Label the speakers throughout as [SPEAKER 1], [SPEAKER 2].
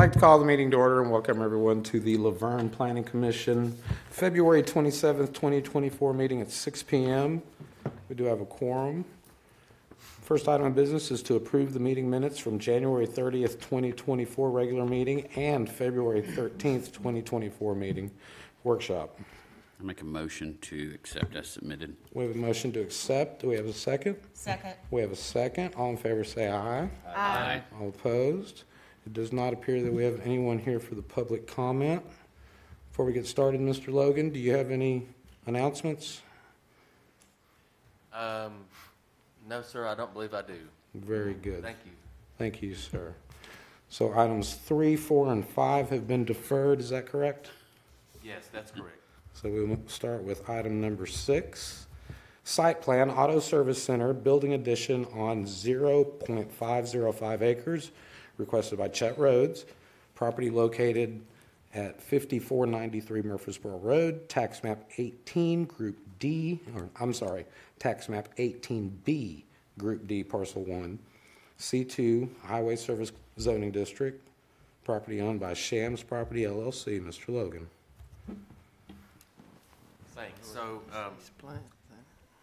[SPEAKER 1] like to call the meeting to order and welcome everyone to the Laverne Planning Commission February 27th, 2024 meeting at 6 p.m. We do have a quorum. First item of business is to approve the meeting minutes from January 30th, 2024 regular meeting and February 13th, 2024 meeting workshop.
[SPEAKER 2] I make a motion to accept as submitted.
[SPEAKER 1] We have a motion to accept. Do we have a second?
[SPEAKER 3] Second.
[SPEAKER 1] We have a second. All in favor say aye.
[SPEAKER 3] Aye.
[SPEAKER 1] All opposed? It does not appear that we have anyone here for the public comment. Before we get started, Mr. Logan, do you have any announcements?
[SPEAKER 4] No, sir, I don't believe I do.
[SPEAKER 1] Very good.
[SPEAKER 4] Thank you.
[SPEAKER 1] Thank you, sir. So items 3, 4, and 5 have been deferred. Is that correct?
[SPEAKER 4] Yes, that's correct.
[SPEAKER 1] So we will start with item number 6. Site plan, Auto Service Center, building addition on 0.505 acres, requested by Chet Rhodes. Property located at 5493 Murfreesboro Road, tax map 18, group D, tax map 18B, group D, parcel 1, C2, Highway Service Zoning District, property owned by Shams Property LLC. Mr. Logan.
[SPEAKER 4] Thanks. So,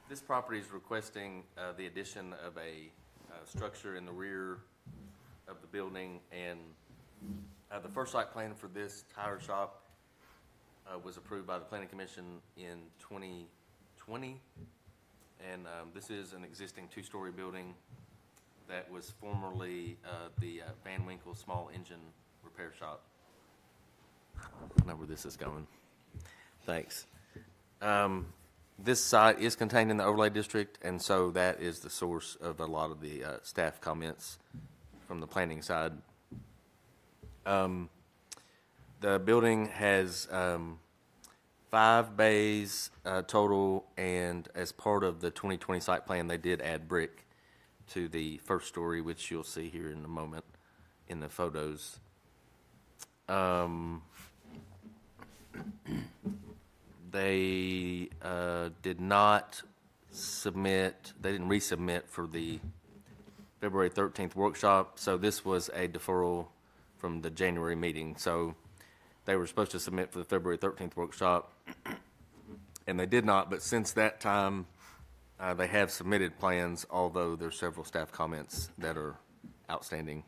[SPEAKER 4] this property is requesting the addition of a structure in the rear of the building, and the first site plan for this tire shop was approved by the Planning Commission in 2020, and this is an existing two-story building that was formerly the Van Winkle Small Engine Repair Shop. I know where this is going. Thanks. This site is contained in the overlay district, and so that is the source of a lot of the staff comments from the planning side. The building has 5 bays total, and as part of the 2020 site plan, they did add brick to the first story, which you'll see here in a moment in the photos. They did not submit, they didn't resubmit for the February 13th workshop, so this was a deferral from the January meeting. So they were supposed to submit for the February 13th workshop, and they did not, but since that time, they have submitted plans, although there's several staff comments that are outstanding.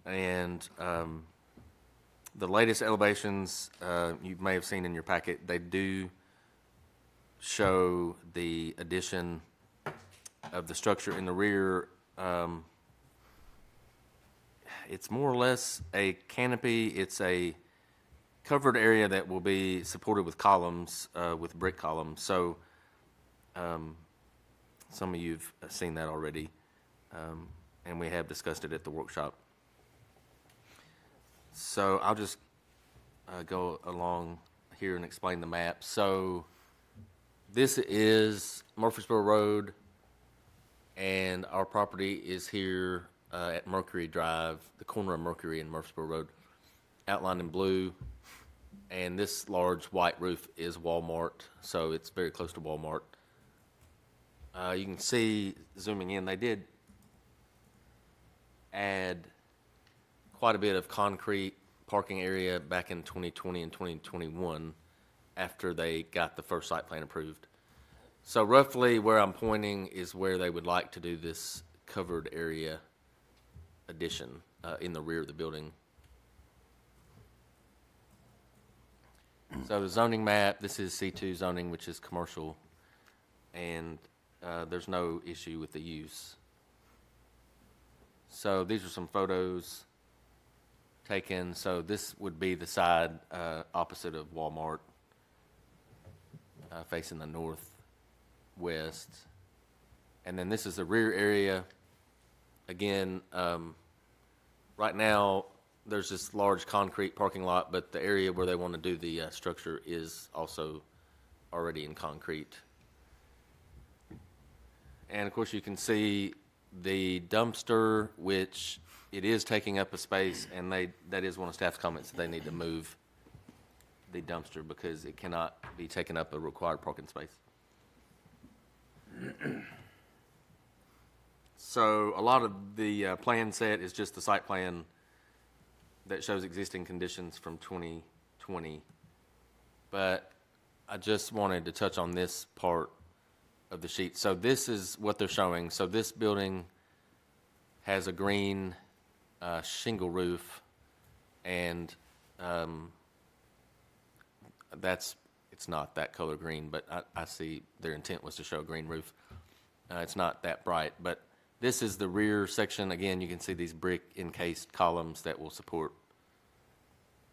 [SPEAKER 4] And the latest elevations you may have seen in your packet, they do show the addition of the structure in the rear. It's more or less a canopy. It's a covered area that will be supported with columns, with brick columns. So some of you have seen that already, and we have discussed it at the workshop. So I'll just go along here and explain the map. So this is Murfreesboro Road, and our property is here at Mercury Drive, the corner of Mercury and Murfreesboro Road, outlined in blue. And this large white roof is Walmart, so it's very close to Walmart. You can see, zooming in, they did add quite a bit of concrete parking area back in 2020 and 2021 after they got the first site plan approved. So roughly where I'm pointing is where they would like to do this covered area addition in the rear of the building. So the zoning map, this is C2 zoning, which is commercial, and there's no issue with the use. So these are some photos taken. So this would be the side opposite of Walmart, facing the northwest. And then this is the rear area. Again, right now there's this large concrete parking lot, but the area where they want to do the structure is also already in concrete. And of course you can see the dumpster, which it is taking up a space, and that is one of staff's comments that they need to move the dumpster because it cannot be taking up a required parking space. So a lot of the plan set is just the site plan that shows existing conditions from 2020. But I just wanted to touch on this part of the sheet. So this is what they're showing. So this building has a green shingle roof, and it's not that color green, but I see their intent was to show a green roof. It's not that bright, but this is the rear section. Again, you can see these brick encased columns that will support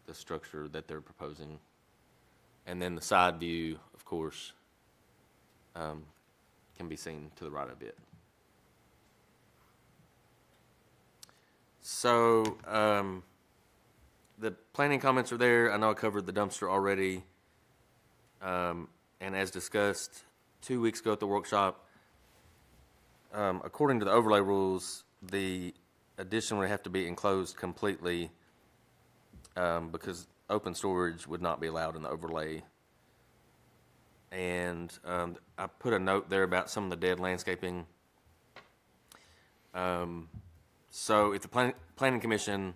[SPEAKER 4] the structure that they're proposing. And then the side view, of course, can be seen to the right a bit. So the planning comments are there. I know I covered the dumpster already. And as discussed 2 weeks ago at the workshop, according to the overlay rules, the addition would have to be enclosed completely because open storage would not be allowed in the overlay. And I put a note there about some of the dead landscaping. So if the Planning Commission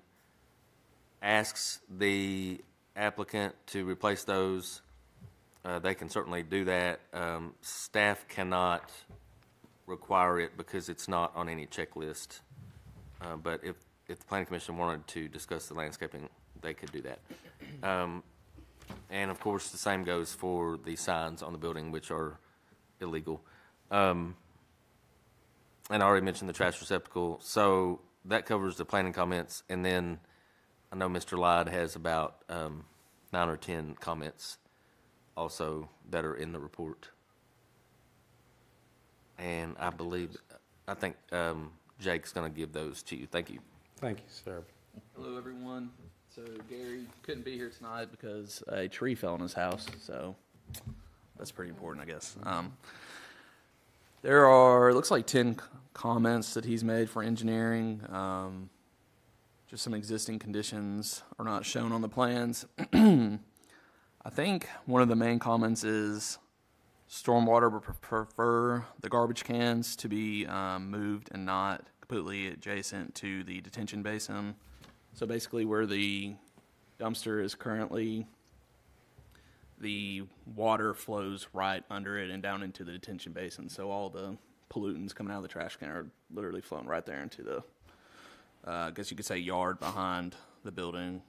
[SPEAKER 4] asks the applicant to replace those, they can certainly do that. Staff cannot require it because it's not on any checklist. But if the Planning Commission wanted to discuss the landscaping, they could do that. And of course, the same goes for the signs on the building, which are illegal. And I already mentioned the trash receptacle. So that covers the planning comments. And then I know Mr. Lyde has about 9 or 10 comments also that are in the report. And I think Jake's going to give those to you. Thank you.
[SPEAKER 1] Thank you, sir.
[SPEAKER 3] Hello, everyone. So Gary couldn't be here tonight because a tree fell on his house, so that's pretty important, I guess. There are, it looks like 10 comments that he's made for engineering. Just some existing conditions are not shown on the plans. I think one of the main comments is stormwater would prefer the garbage cans to be moved and not completely adjacent to the detention basin. So basically where the dumpster is currently, the water flows right under it and down into the detention basin. So all the pollutants coming out of the trash can are literally flowing right there into the, I guess you could say, yard behind the building.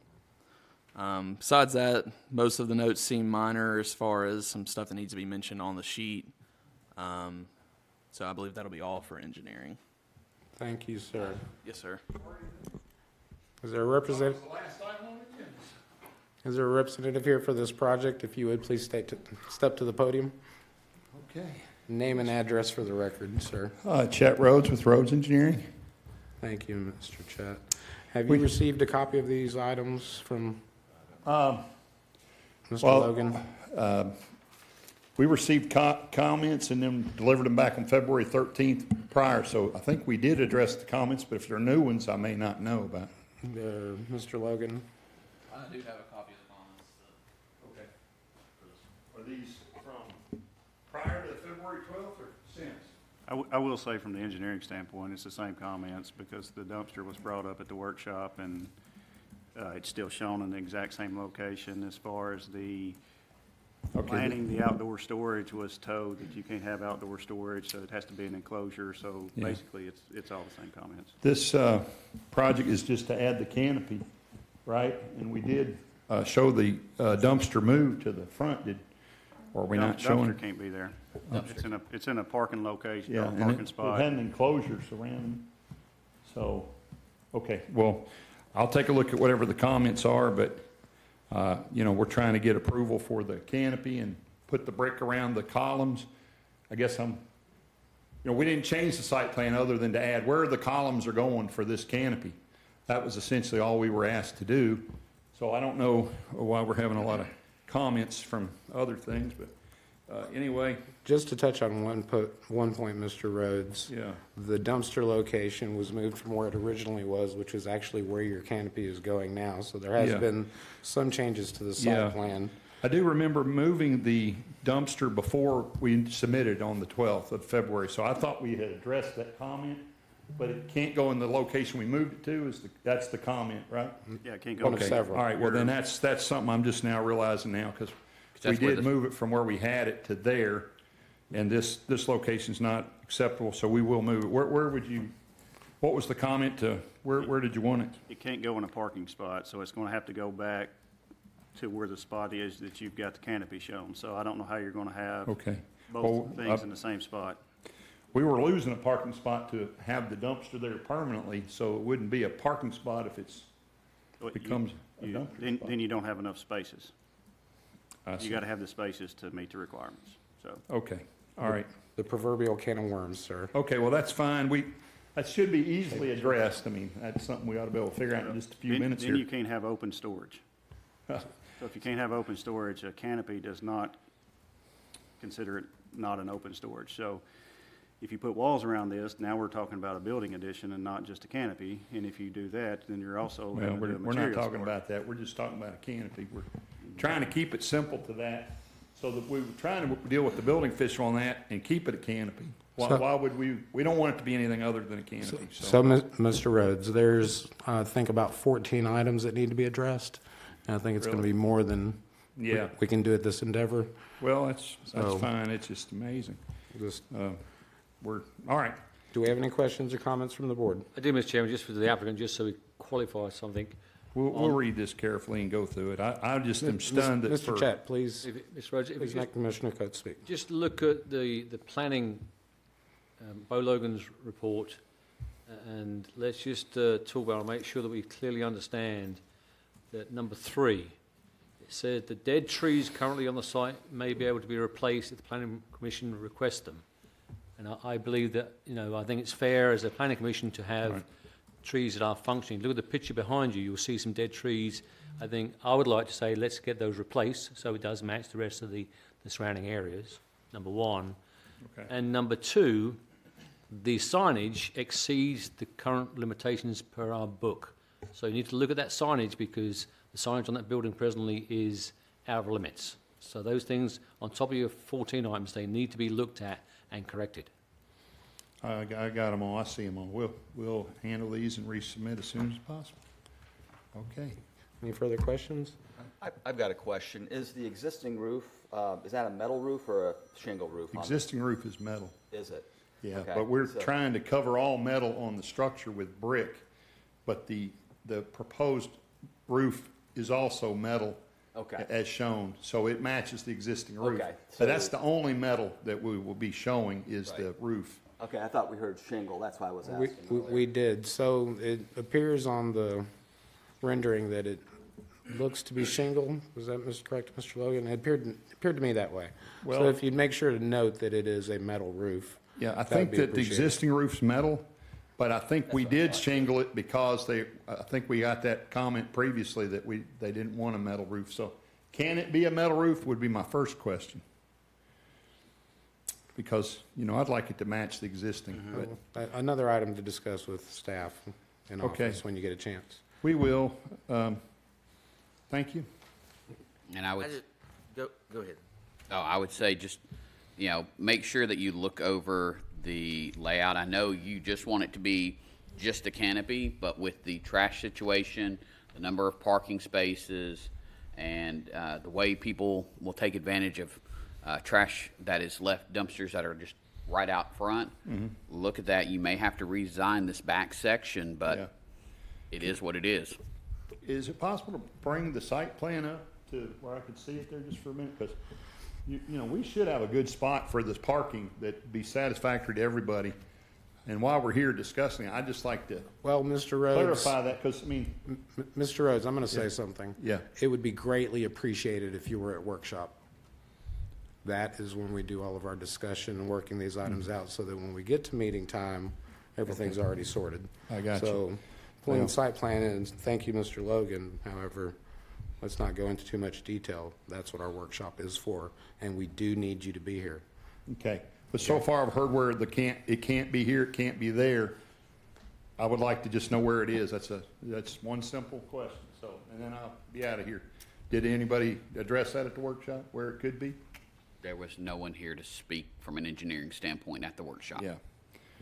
[SPEAKER 3] Besides that, most of the notes seem minor as far as some stuff that needs to be mentioned on the sheet. So I believe that'll be all for engineering.
[SPEAKER 1] Thank you, sir.
[SPEAKER 3] Yes, sir.
[SPEAKER 1] Is there a representative? Is there a representative here for this project? If you would, please step to the podium.
[SPEAKER 5] Okay.
[SPEAKER 1] Name and address for the record, sir.
[SPEAKER 5] Chet Rhodes with Rhodes Engineering.
[SPEAKER 1] Thank you, Mr. Chet. Have you received a copy of these items from Mr. Logan?
[SPEAKER 5] We received comments and then delivered them back on February 13th prior, so I think we did address the comments, but if there are new ones, I may not know about.
[SPEAKER 1] Mr. Logan?
[SPEAKER 3] I do have a copy of the comments.
[SPEAKER 5] Okay. Are these from prior to February 12th or since?
[SPEAKER 6] I will say from the engineering standpoint, it's the same comments because the dumpster was brought up at the workshop and it's still shown in the exact same location. As far as the planning, the outdoor storage was told that you can't have outdoor storage, so it has to be an enclosure. So basically, it's all the same comments.
[SPEAKER 5] This project is just to add the canopy, right? And we did show the dumpster move to the front. Or are we not showing?
[SPEAKER 6] Dumpster can't be there. It's in a parking location,
[SPEAKER 5] Yeah,
[SPEAKER 6] or a
[SPEAKER 5] and
[SPEAKER 6] parking
[SPEAKER 5] it
[SPEAKER 6] spot.
[SPEAKER 5] had an enclosure surrounding. So, okay, well, I'll take a look at whatever the comments are, but, you know, we're trying to get approval for the canopy and put the brick around the columns. I guess you know, we didn't change the site plan other than to add where the columns are going for this canopy. That was essentially all we were asked to do. So I don't know why we're having a lot of comments from other things, but anyway.
[SPEAKER 1] Just to touch on one point, Mr. Rhodes.
[SPEAKER 5] Yeah.
[SPEAKER 1] The dumpster location was moved from where it originally was, which is actually where your canopy is going now. So there has been some changes to the site plan.
[SPEAKER 5] I do remember moving the dumpster before we submitted on the 12th of February, so I thought we had addressed that comment. but it can't go in the location we moved it to, that's the comment, right?
[SPEAKER 6] Yeah, it can't go.
[SPEAKER 1] One of
[SPEAKER 5] Okay,
[SPEAKER 1] several.
[SPEAKER 5] all right, well, then that's something I'm just now realizing now, because we
[SPEAKER 2] that's where
[SPEAKER 5] did
[SPEAKER 2] the-
[SPEAKER 5] move it from where we had it to there, and this location's not acceptable, so we will move it. Where would you, what was the comment to, where did you want it?
[SPEAKER 6] It can't go in a parking spot, so it's gonna have to go back to where the spot is that you've got the canopy shown. So I don't know how you're gonna have
[SPEAKER 5] Okay.
[SPEAKER 6] both
[SPEAKER 5] Well,
[SPEAKER 6] things in the same spot.
[SPEAKER 5] We were losing a parking spot to have the dumpster there permanently, so it wouldn't be a parking spot if it's,
[SPEAKER 6] But you-
[SPEAKER 5] becomes a dumpster spot.
[SPEAKER 6] Then you don't have enough spaces.
[SPEAKER 5] I
[SPEAKER 6] You
[SPEAKER 5] see.
[SPEAKER 6] gotta have the spaces to meet the requirements, so.
[SPEAKER 5] Okay, all right.
[SPEAKER 1] The proverbial can of worms, sir.
[SPEAKER 5] Okay, well, that's fine. That should be easily addressed. I mean, that's something we ought to be able to figure out in just a few minutes
[SPEAKER 6] Then you
[SPEAKER 5] here.
[SPEAKER 6] can't have open storage. So if you can't have open storage, a canopy does not consider it not an open storage. So if you put walls around this, now we're talking about a building addition and not just a canopy. And if you do that, then you're also
[SPEAKER 5] Well,
[SPEAKER 6] having to do a
[SPEAKER 5] we're not
[SPEAKER 6] material
[SPEAKER 5] talking
[SPEAKER 6] store.
[SPEAKER 5] about that. We're just talking about a canopy. We're trying to keep it simple to that, so that we were trying to deal with the building official on that and keep it a canopy. Why would we don't want it to be anything other than a canopy,
[SPEAKER 1] So, Mr. Rhodes, there's, I think, about 14 items that need to be addressed. And I think it's going to
[SPEAKER 5] Really?
[SPEAKER 1] be more than
[SPEAKER 5] Yeah.
[SPEAKER 1] we can do at this endeavor.
[SPEAKER 5] Well, that's
[SPEAKER 1] So-
[SPEAKER 5] fine. It's just amazing.
[SPEAKER 1] Just,
[SPEAKER 5] We're, all right.
[SPEAKER 1] do we have any questions or comments from the board?
[SPEAKER 7] I do, Mr. Chairman, just for the applicant, just so we qualify something.
[SPEAKER 5] We'll read this carefully and go through it. I just am stunned that
[SPEAKER 1] Mr.
[SPEAKER 5] for.
[SPEAKER 1] Chet, please,
[SPEAKER 7] Mr. Rhodes, if you
[SPEAKER 1] please let Commissioner Coates speak.
[SPEAKER 7] just look at the planning, Bo Logan's report, and let's just talk about it, make sure that we clearly understand that number 3, it said the dead trees currently on the site may be able to be replaced if the planning commission requests them. And I believe that, I think it's fair as a planning commission to have
[SPEAKER 5] Right.
[SPEAKER 7] trees that are functioning. Look at the picture behind you, you'll see some dead trees. I think I would like to say let's get those replaced so it does match the rest of the surrounding areas, number 1.
[SPEAKER 5] Okay.
[SPEAKER 7] And number 2, the signage exceeds the current limitations per our book. So you need to look at that signage because the signage on that building presently is out of limits. So those things on top of your 14 items, they need to be looked at and corrected.
[SPEAKER 5] I got them all. I see them all. We'll handle these and resubmit as soon as possible. Okay.
[SPEAKER 1] Any further questions?
[SPEAKER 8] I've got a question. Is the existing roof, is that a metal roof or a shingle roof?
[SPEAKER 5] Existing roof is metal.
[SPEAKER 8] Is it?
[SPEAKER 5] Yeah,
[SPEAKER 8] Okay,
[SPEAKER 5] but we're
[SPEAKER 8] so-
[SPEAKER 5] trying to cover all metal on the structure with brick, but the proposed roof is also metal.
[SPEAKER 8] Okay.
[SPEAKER 5] As shown, so it matches the existing roof.
[SPEAKER 8] Okay,
[SPEAKER 5] But that's
[SPEAKER 8] so-
[SPEAKER 5] the only metal that we will be showing is the
[SPEAKER 8] Right.
[SPEAKER 5] roof.
[SPEAKER 8] Okay, I thought we heard shingle. That's why I was asking.
[SPEAKER 1] We did. So it appears on the rendering that it looks to be shingle. Was that correct, Mr. Logan? It appeared to me that way. So
[SPEAKER 5] Well-
[SPEAKER 1] if you'd make sure to note that it is a metal roof.
[SPEAKER 5] Yeah, I
[SPEAKER 1] that would
[SPEAKER 5] think
[SPEAKER 1] be
[SPEAKER 5] that the
[SPEAKER 1] appreciated.
[SPEAKER 5] existing roof's metal, but I think we did shingle it because I think we got that comment previously that they didn't want a metal roof. So can it be a metal roof would be my first question. Because, I'd like it to match the existing, but
[SPEAKER 1] Another item to discuss with staff in
[SPEAKER 5] Okay.
[SPEAKER 1] office when you get a chance.
[SPEAKER 5] we will. Thank you.
[SPEAKER 2] And I would,
[SPEAKER 4] Go ahead.
[SPEAKER 2] I would say just, make sure that you look over the layout. I know you just want it to be just a canopy, but with the trash situation, the number of parking spaces, and the way people will take advantage of trash that is left, dumpsters that are just right out front, look at that. You may have to redesign this back section,
[SPEAKER 5] Yeah.
[SPEAKER 2] but it is what it is.
[SPEAKER 5] Is it possible to bring the site plan up to where I could see it there just for a minute? Because, we should have a good spot for this parking that'd be satisfactory to everybody. And while we're here discussing it, I'd just like to
[SPEAKER 1] Well, Mr. Rhodes,
[SPEAKER 5] clarify that, because,
[SPEAKER 1] Mr. Rhodes, I'm going to say something.
[SPEAKER 5] Yeah.
[SPEAKER 1] It would be greatly appreciated if you were at workshop. That is when we do all of our discussion and working these items out, so that when we get to meeting time, everything's already sorted.
[SPEAKER 5] I got you.
[SPEAKER 1] So, pulling
[SPEAKER 5] Well-
[SPEAKER 1] the site plan in, thank you, Mr. Logan. However, let's not go into too much detail. That's what our workshop is for, and we do need you to be here.
[SPEAKER 5] okay. But so far, I've heard where it can't be here, it can't be there. I would like to just know where it is. That's one simple question, so, and then I'll be out of here. Did anybody address that at the workshop, where it could be?
[SPEAKER 2] There was no one here to speak from an engineering standpoint at the workshop.
[SPEAKER 5] Yeah.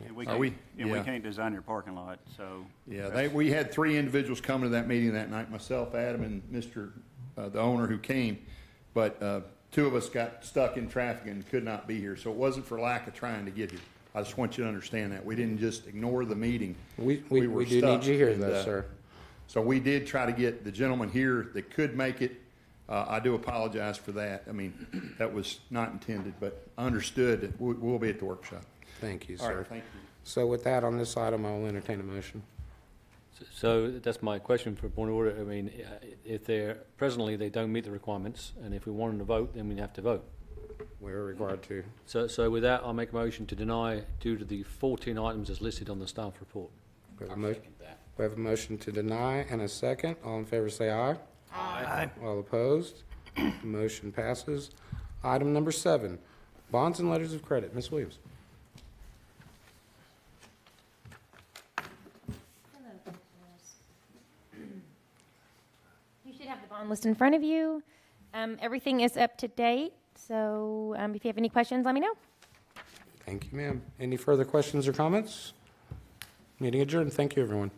[SPEAKER 6] And we
[SPEAKER 5] Are
[SPEAKER 6] can't-
[SPEAKER 5] we?
[SPEAKER 6] And we
[SPEAKER 5] Yeah.
[SPEAKER 6] can't design your parking lot, so.
[SPEAKER 5] Yeah, we had 3 individuals come to that meeting that night, myself, Adam, and Mr., the owner who came. But 2 of us got stuck in traffic and could not be here. So it wasn't for lack of trying to get here. I just want you to understand that. We didn't just ignore the meeting.
[SPEAKER 1] We
[SPEAKER 5] were
[SPEAKER 1] do
[SPEAKER 5] stuck,
[SPEAKER 1] need you here,
[SPEAKER 5] and,
[SPEAKER 1] though, sir.
[SPEAKER 5] So we did try to get the gentleman here that could make it. I do apologize for that. I mean, that was not intended, but understood that we'll be at the workshop.
[SPEAKER 1] Thank you,
[SPEAKER 5] All
[SPEAKER 1] sir.
[SPEAKER 5] right, thank you.
[SPEAKER 1] So with that, on this item, I will entertain a motion.
[SPEAKER 7] So that's my question for point of order. I mean, if presently they don't meet the requirements, and if we want them to vote, then we have to vote.
[SPEAKER 1] We're required to.
[SPEAKER 7] So with that, I'll make a motion to deny due to the 14 items as listed on the staff report.
[SPEAKER 1] We have
[SPEAKER 2] I'll
[SPEAKER 1] a mo-
[SPEAKER 2] second that.
[SPEAKER 1] we have a motion to deny and a second. All in favor, say aye.
[SPEAKER 9] Aye.
[SPEAKER 1] All opposed? Motion passes. Item number 7, bonds and letters of credit. Ms. Williams.
[SPEAKER 9] Hello, Commissioners. You should have the bond list in front of you. Everything is up to date, so if you have any questions, let me know.
[SPEAKER 1] Thank you, ma'am. Any further questions or comments? Meeting adjourned. Thank you, everyone.